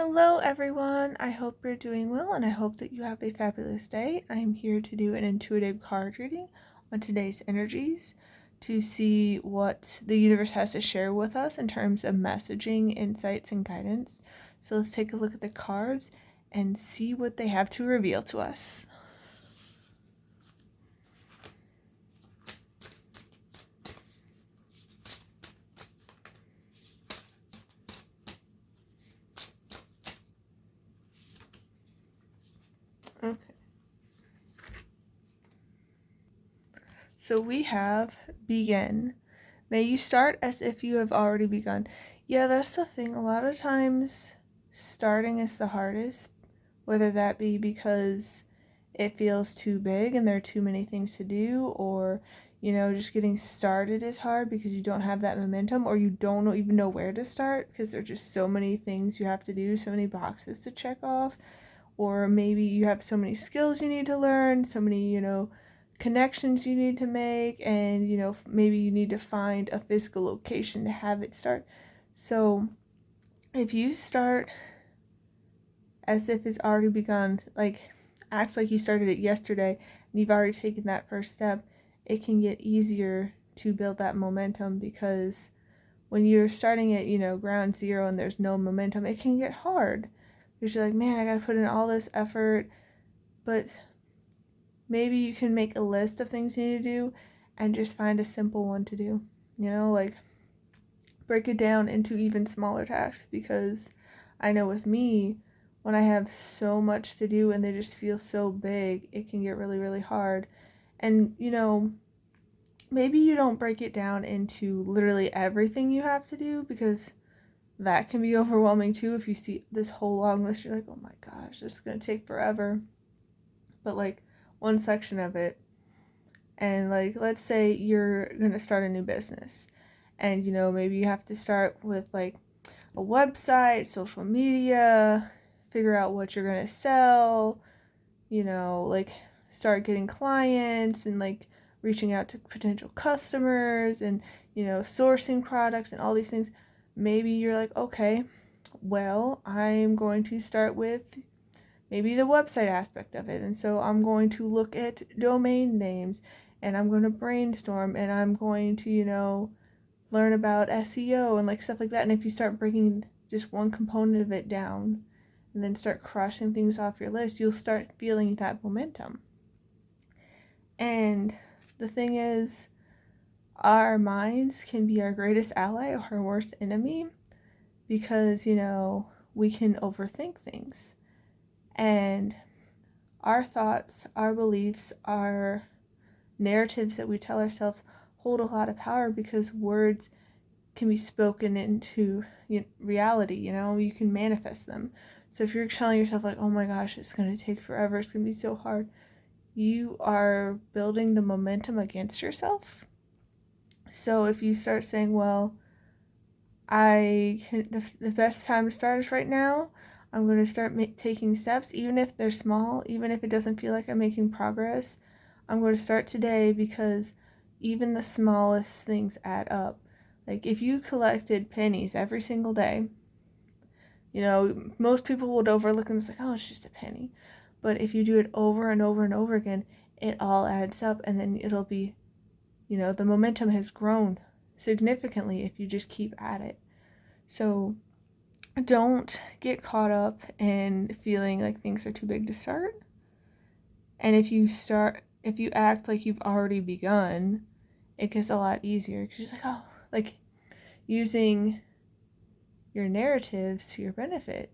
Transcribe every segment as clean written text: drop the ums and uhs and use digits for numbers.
Hello, everyone. I hope you're doing well and I hope that you have a fabulous day. I am here to do an intuitive card reading on today's energies to see what the universe has to share with us in terms of messaging, insights, and guidance. So let's take a look at the cards and see what they have to reveal to us. Okay. So we have begin. May you start as if you have already begun. Yeah, that's the thing. A lot of times starting is the hardest, whether that be because it feels too big and there are too many things to do, or just getting started is hard because you don't have that momentum, or you don't even know where to start because there are just so many things you have to do, so many boxes to check off, or maybe you have so many skills you need to learn, so many connections you need to make, and maybe you need to find a physical location to have it start. So if you start as if it's already begun, like act like you started it yesterday and you've already taken that first step, it can get easier to build that momentum, because when you're starting at ground zero and there's no momentum, it can get hard because you're like, man, I gotta put in all this effort. But maybe you can make a list of things you need to do and just find a simple one to do. Like break it down into even smaller tasks, because I know with me, when I have so much to do and they just feel so big, it can get really, really hard. And, maybe you don't break it down into literally everything you have to do, because that can be overwhelming too. If you see this whole long list, you're like, oh my gosh, this is going to take forever. But like one section of it, and like let's say you're going to start a new business, and maybe you have to start with like a website, social media, figure out what you're going to sell, like start getting clients and like reaching out to potential customers and sourcing products and all these things. Maybe you're like, okay, well, I'm going to start with maybe the website aspect of it, and so I'm going to look at domain names, and I'm going to brainstorm, and I'm going to learn about SEO and like stuff like that. And if you start breaking just one component of it down and then start crossing things off your list, you'll start feeling that momentum. And the thing is, our minds can be our greatest ally or our worst enemy, because we can overthink things, and our thoughts, our beliefs, our narratives that we tell ourselves hold a lot of power, because words can be spoken into reality. You can manifest them. So if you're telling yourself like, oh my gosh, it's going to take forever, it's going to be so hard, you are building the momentum against yourself. So if you start saying, well, the best time to start is right now, I'm going to start taking steps, even if they're small, even if it doesn't feel like I'm making progress, I'm going to start today, because even the smallest things add up. Like if you collected pennies every single day, most people would overlook them. It's like, oh, it's just a penny. But if you do it over and over and over again, it all adds up, and then it'll be, the momentum has grown significantly if you just keep at it. So don't get caught up in feeling like things are too big to start. And if you act like you've already begun, it gets a lot easier, because you're like, oh, like using your narratives to your benefit,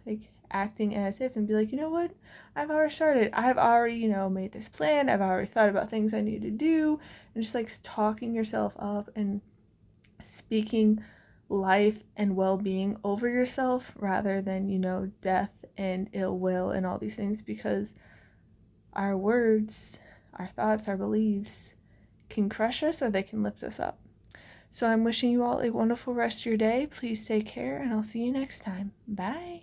like acting as if, and be like, you know what, I've already started, I've already made this plan, I've already thought about things I need to do, and just like talking yourself up and speaking life and well-being over yourself, rather than death and ill will and all these things, because our words, our thoughts, our beliefs can crush us or they can lift us up. So I'm wishing you all a wonderful rest of your day. Please take care, and I'll see you next time. Bye.